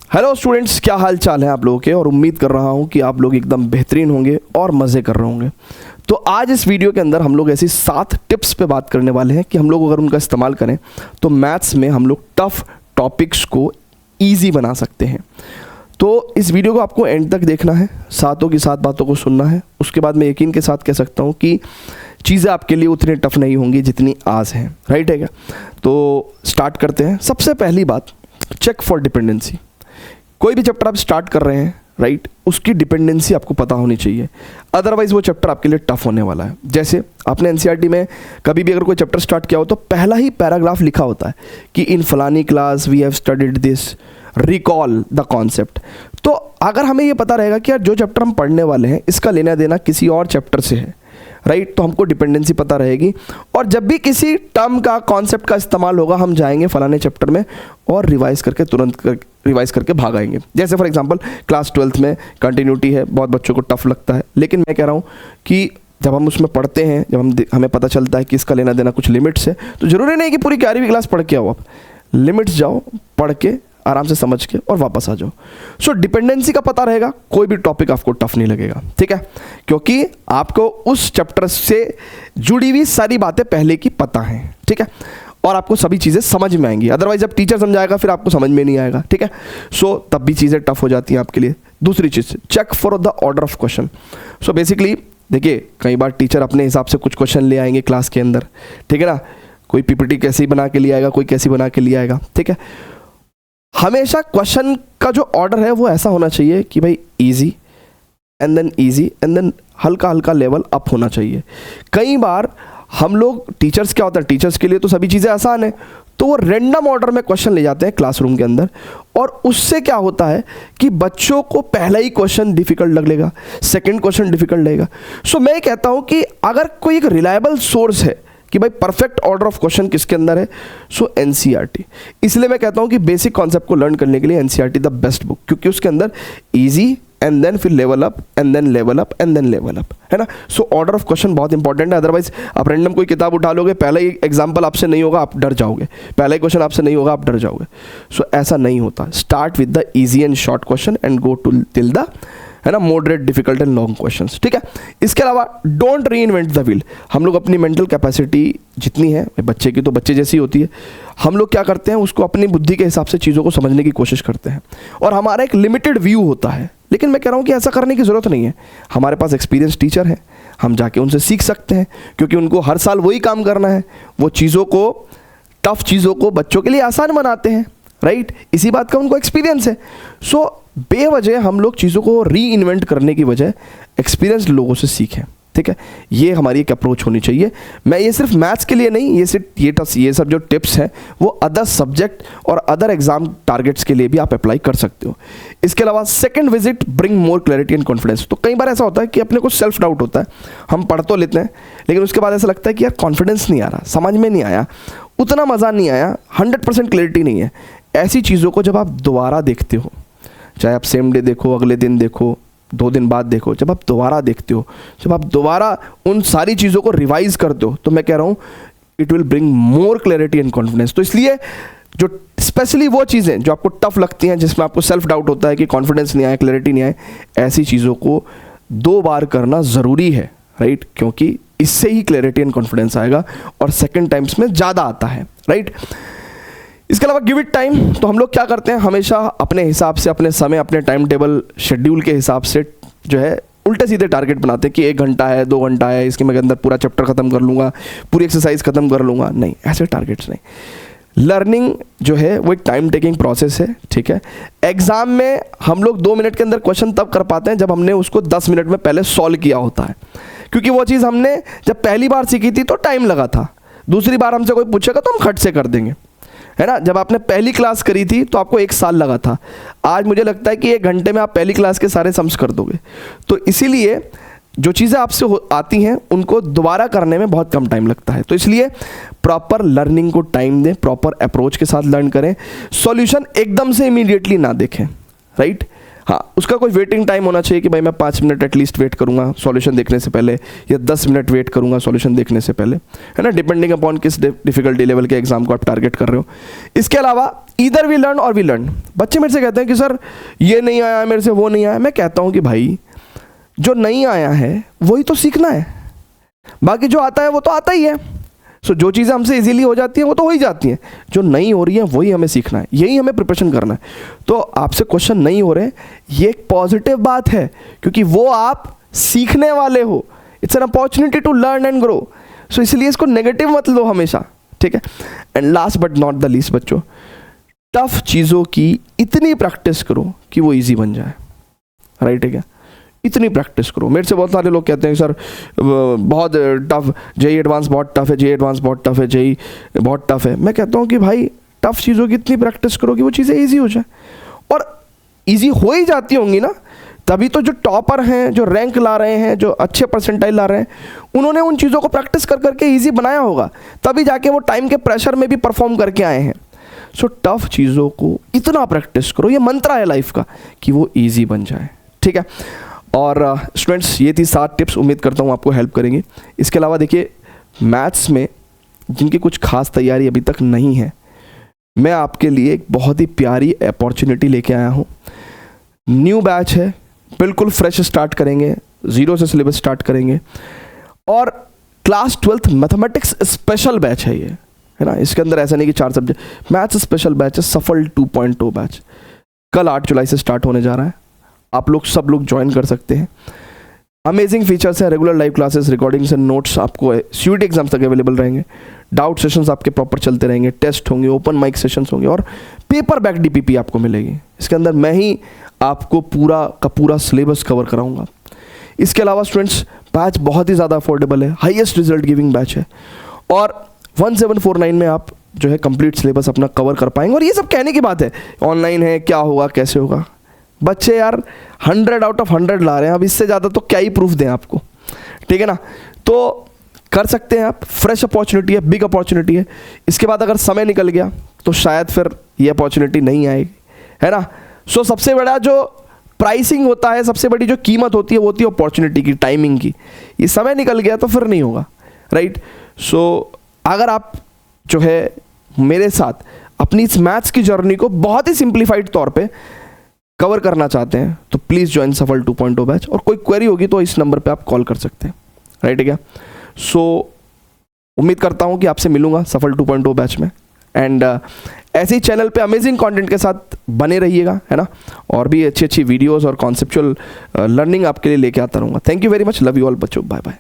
Hello students, क्या हाल चाल है आप लोगों के। और उम्मीद कर रहा हूँ कि आप लोग एकदम बेहतरीन होंगे और मज़े कर रहे होंगे। तो आज इस वीडियो के अंदर हम लोग ऐसी 7 टिप्स पे बात करने वाले हैं कि हम लोग अगर उनका इस्तेमाल करें तो मैथ्स में हम लोग टफ़ टॉपिक्स को ईजी बना सकते हैं। तो इस वीडियो को आपको एंड तक देखना है, सातों की सात बातों को सुनना है। उसके बाद मैं यकीन के साथ कह सकता हूँ कि चीज़ें आपके लिए उतनी टफ नहीं होंगी जितनी आज हैं। राइट है क्या? तो स्टार्ट करते हैं। सबसे पहली बात, चेक फॉर डिपेंडेंसी। कोई भी चैप्टर आप स्टार्ट कर रहे हैं, राइट, उसकी डिपेंडेंसी आपको पता होनी चाहिए, अदरवाइज वो चैप्टर आपके लिए टफ होने वाला है। जैसे आपने एनसीईआरटी में कभी भी अगर कोई चैप्टर स्टार्ट किया हो तो पहला ही पैराग्राफ लिखा होता है कि इन फलानी class we have studied this, recall the concept. तो अगर हमें ये पता रहेगा कि यार जो चैप्टर हम पढ़ने वाले हैं इसका लेना देना किसी और चैप्टर से है, राइट, तो हमको डिपेंडेंसी पता रहेगी। और जब भी किसी टर्म का कॉन्सेप्ट का इस्तेमाल होगा हम जाएंगे फलाने चैप्टर में और रिवाइज करके तुरंत रिवाइज करके भाग आएंगे। जैसे फॉर एग्जांपल क्लास 12th में कंटिन्यूटी है, बहुत बच्चों को टफ लगता है, लेकिन मैं कह रहा हूँ कि जब हम उसमें पढ़ते हैं, जब हमें पता चलता है कि इसका लेना देना कुछ लिमिट्स है, तो ज़रूरी नहीं कि पूरी 11वीं क्लास पढ़ के आओ। आप लिमिट्स जाओ, पढ़ के आराम से समझ के और वापस आ जाओ। सो डिपेंडेंसी का पता रहेगा, कोई भी टॉपिक आपको टफ नहीं लगेगा, ठीक है, क्योंकि आपको उस चैप्टर से जुड़ी हुई सारी बातें पहले की पता हैं, ठीक है, और आपको सभी चीज़ें समझ में आएंगी। अदरवाइज जब टीचर समझाएगा फिर आपको समझ में नहीं आएगा, ठीक है। सो तब भी चीज़ें टफ हो जाती हैं आपके लिए। दूसरी चीज़, check for the order of question. So basically देखिए, कई बार टीचर अपने हिसाब से कुछ क्वेश्चन ले आएंगे क्लास के अंदर, ठीक है ना, कोई पीपीटी कैसी बना के ले आएगा, कोई कैसी बना के ले आएगा, ठीक है। हमेशा क्वेश्चन का जो ऑर्डर है वो ऐसा होना चाहिए कि भाई इजी एंड देन हल्का हल्का लेवल अप होना चाहिए। कई बार हम लोग टीचर्स, क्या होता है, टीचर्स के लिए तो सभी चीज़ें आसान है, तो वो रैंडम ऑर्डर में क्वेश्चन ले जाते हैं क्लासरूम के अंदर, और उससे क्या होता है कि बच्चों को पहला ही क्वेश्चन डिफिकल्ट लगेगा, सेकंड क्वेश्चन डिफिकल्ट लगेगा। सो मैं कहता हूँ कि अगर कोई एक रिलायबल सोर्स है कि भाई परफेक्ट ऑर्डर ऑफ क्वेश्चन किसके अंदर है, सो एनसीईआरटी। इसलिए मैं कहता हूँ कि बेसिक कॉन्सेप्ट को लर्न करने के लिए एनसीईआरटी द बेस्ट बुक, क्योंकि उसके अंदर इजी एंड देन फिर level up and then level up and then level up, है ना। सो ऑर्डर ऑफ क्वेश्चन बहुत इंपॉर्टेंट है। अदरवाइज आप रैंडम कोई किताब उठा लोगे, पहला ही एग्जाम्पल आपसे नहीं होगा, आप डर जाओगे, पहला ही क्वेश्चन आपसे नहीं होगा, आप डर जाओगे। सो ऐसा नहीं होता। Start with the easy and short question and go to till the, है ना, moderate, difficult and long questions, ठीक है। इसके अलावा डोंट री इन्वेंट द व्हील। हम लोग अपनी मेंटल कैपेसिटी जितनी है, बच्चे की तो बच्चे जैसी होती है, हम लोग क्या करते हैं, उसको अपनी बुद्धि के हिसाब से चीज़ों को समझने की कोशिश करते हैं, और हमारा एक लिमिटेड व्यू होता है। लेकिन मैं कह रहा हूँ कि ऐसा करने की ज़रूरत नहीं है। हमारे पास एक्सपीरियंस टीचर हैं, हम जाके उनसे सीख सकते हैं, क्योंकि उनको हर साल वही काम करना है, वो चीज़ों को, टफ चीज़ों को बच्चों के लिए आसान बनाते हैं, राइट, इसी बात का उनको एक्सपीरियंस है। सो बेवजह हम लोग चीज़ों को री इन्वेंट करने की बजाय एक्सपीरियंस लोगों से सीखें, ठीक है। ये हमारी एक अप्रोच होनी चाहिए। मैं ये सिर्फ मैथ्स के लिए नहीं, ये सब जो टिप्स हैं वो अदर सब्जेक्ट और अदर एग्जाम टारगेट्स के लिए भी आप अप्लाई कर सकते हो। इसके अलावा second visit bring more clarity and confidence. तो कई बार ऐसा होता है कि अपने को सेल्फ डाउट होता है, हम पढ़ तो लेते हैं लेकिन उसके बाद ऐसा लगता है कि यार कॉन्फिडेंस नहीं आ रहा, समझ में नहीं आया, उतना मज़ा नहीं आया, 100% क्लैरिटी नहीं है। ऐसी चीज़ों को जब आप दोबारा देखते हो, चाहे आप सेम डे देखो, अगले दिन देखो, 2 दिन बाद देखो, जब आप दोबारा देखते हो, जब आप दोबारा उन सारी चीज़ों को रिवाइज करते हो, तो मैं कह रहा हूँ it will bring more clarity and confidence. तो इसलिए जो स्पेशली वो चीज़ें जो आपको टफ लगती हैं, जिसमें आपको सेल्फ डाउट होता है कि कॉन्फिडेंस नहीं आया, क्लैरिटी नहीं आए, ऐसी चीज़ों को 2 बार करना ज़रूरी है, राइट, क्योंकि इससे ही क्लैरिटी एंड कॉन्फिडेंस आएगा और सेकेंड टाइम्स में ज़्यादा आता है, राइट। इसके अलावा गिव इट टाइम। तो हम लोग क्या करते हैं, हमेशा अपने हिसाब से, अपने समय, अपने टाइम टेबल शेड्यूल के हिसाब से जो है उल्टे सीधे टारगेट बनाते हैं कि 1 घंटा है, 2 घंटा है, इसके मैं अंदर पूरा चैप्टर खत्म कर लूँगा, पूरी एक्सरसाइज खत्म कर लूँगा। नहीं, ऐसे टारगेट्स नहीं। लर्निंग जो है वो एक टाइम टेकिंग प्रोसेस है, ठीक है। एग्जाम में हम लोग 2 मिनट के अंदर क्वेश्चन तब कर पाते हैं जब हमने उसको 10 मिनट में पहले सॉल्व किया होता है, क्योंकि वो चीज़ हमने जब पहली बार सीखी थी तो टाइम लगा था, दूसरी बार हमसे कोई पूछेगा तो हम खट से कर देंगे, है ना। जब आपने पहली क्लास करी थी तो आपको 1 साल लगा था, आज मुझे लगता है कि 1 घंटे में आप पहली क्लास के सारे सम्स कर दोगे। तो इसीलिए जो चीज़ें आपसे आती हैं उनको दोबारा करने में बहुत कम टाइम लगता है। तो इसलिए प्रॉपर लर्निंग को टाइम दें, प्रॉपर अप्रोच के साथ लर्न करें, सॉल्यूशन एकदम से इमीडिएटली ना देखें, राइट। हाँ, उसका कोई वेटिंग टाइम होना चाहिए कि भाई मैं 5 मिनट एटलीस्ट वेट करूँगा सॉल्यूशन देखने से पहले, या 10 मिनट वेट करूँगा सॉल्यूशन देखने से पहले, है ना, डिपेंडिंग अपॉन किस डिफिकल्टी लेवल के एग्जाम को आप टारगेट कर रहे हो। इसके अलावा ईदर वी लर्न और वी लर्न। बच्चे मेरे से कहते हैं कि सर ये नहीं आया मेरे से, वो नहीं आया। मैं कहता हूँ कि भाई जो नहीं आया है वही तो सीखना है, बाकी जो आता है वो तो आता ही है। सो जो चीज़ें हमसे इजीली हो जाती हैं वो तो हो ही जाती हैं, जो नहीं हो रही हैं वही हमें सीखना है, यही हमें प्रिपरेशन करना है। तो आपसे क्वेश्चन नहीं हो रहे हैं, ये एक पॉजिटिव बात है, क्योंकि वो आप सीखने वाले हो। It's an opportunity to learn and grow. So इसलिए इसको नेगेटिव मत लो हमेशा, ठीक है। And last but not the least बच्चों, टफ चीज़ों की इतनी प्रैक्टिस करो कि वो ईजी बन जाए, राइट है क्या। इतनी प्रैक्टिस करो। मेरे से बहुत सारे लोग कहते हैं सर बहुत टफ, जेई एडवांस बहुत टफ है, जेई एडवांस बहुत टफ है, जेई बहुत टफ है। मैं कहता हूँ कि भाई टफ चीज़ों की इतनी प्रैक्टिस करो कि वो चीज़ें ईजी हो जाए, और ईजी हो ही जाती होंगी ना। तभी तो जो टॉपर हैं, जो रैंक ला रहे हैं, जो अच्छे परसेंटाइल ला रहे हैं, उन्होंने उन चीज़ों को प्रैक्टिस कर करके ईजी बनाया होगा, तभी जाके वो टाइम के प्रेशर में भी परफॉर्म करके आए हैं। सो टफ चीज़ों को इतना प्रैक्टिस करो, ये मंत्र है लाइफ का, कि वो ईजी बन जाए, ठीक है। और स्टूडेंट्स ये थी 7 टिप्स, उम्मीद करता हूँ आपको हेल्प करेंगी। इसके अलावा देखिए, मैथ्स में जिनकी कुछ खास तैयारी अभी तक नहीं है, मैं आपके लिए एक बहुत ही प्यारी अपॉर्चुनिटी लेके आया हूँ। न्यू बैच है, बिल्कुल फ्रेश स्टार्ट करेंगे, 0 से सिलेबस स्टार्ट करेंगे, और class 12th mathematics special batch है ये, है ना। इसके अंदर ऐसा नहीं कि 4 सब्जेक्ट, मैथ्स स्पेशल बैच है, सफल 2.0 बैच। कल 8 जुलाई से स्टार्ट होने जा रहा है, आप लोग सब लोग ज्वाइन कर सकते हैं। अमेजिंग फीचर्स है, regular live classes, recordings and notes आपको सीयूईटी एग्जाम्स तक अवेलेबल रहेंगे। डाउट सेशंस आपके प्रॉपर चलते रहेंगे, टेस्ट होंगे, ओपन माइक सेशंस होंगे, और पेपर बैक डीपीपी आपको मिलेगी। इसके अंदर मैं ही आपको पूरा का पूरा सिलेबस कवर कराऊंगा। इसके अलावा स्टूडेंट्स बैच बहुत ही ज़्यादा अफोर्डेबल है, हाईएस्ट रिजल्ट गिविंग बैच है, और 1749 में आप जो है कंप्लीट सिलेबस अपना कवर कर पाएंगे। और ये सब कहने की बात है, ऑनलाइन है, क्या होगा कैसे होगा। बच्चे यार 100 आउट ऑफ 100 ला रहे हैं, अब इससे ज़्यादा तो क्या ही प्रूफ दें आपको, ठीक है ना। तो कर सकते हैं आप, फ्रेश अपॉर्चुनिटी है, बिग अपॉर्चुनिटी है। इसके बाद अगर समय निकल गया तो शायद फिर ये अपॉर्चुनिटी नहीं आएगी, है ना। सो सबसे बड़ा जो प्राइसिंग होता है, सबसे बड़ी जो कीमत होती है वो होती है अपॉर्चुनिटी की, टाइमिंग की। ये समय निकल गया तो फिर नहीं होगा, राइट। सो अगर आप जो है मेरे साथ अपनी इस मैथ्स की जर्नी को बहुत ही सिंप्लीफाइड तौर पे कवर करना चाहते हैं तो प्लीज़ ज्वाइन सफल 2.0 बैच, और कोई क्वेरी होगी तो इस नंबर पे आप कॉल कर सकते हैं, राइट है क्या। सो उम्मीद करता हूँ कि आपसे मिलूंगा सफल 2.0 बैच में, एंड ऐसे ही चैनल पे अमेजिंग कंटेंट के साथ बने रहिएगा, है ना, और भी अच्छी अच्छी वीडियोस और कॉन्सेप्चुअल लर्निंग आपके लिए लेके आता रहूँगा। Thank you very much, love you all बच्चों, बाय बाय।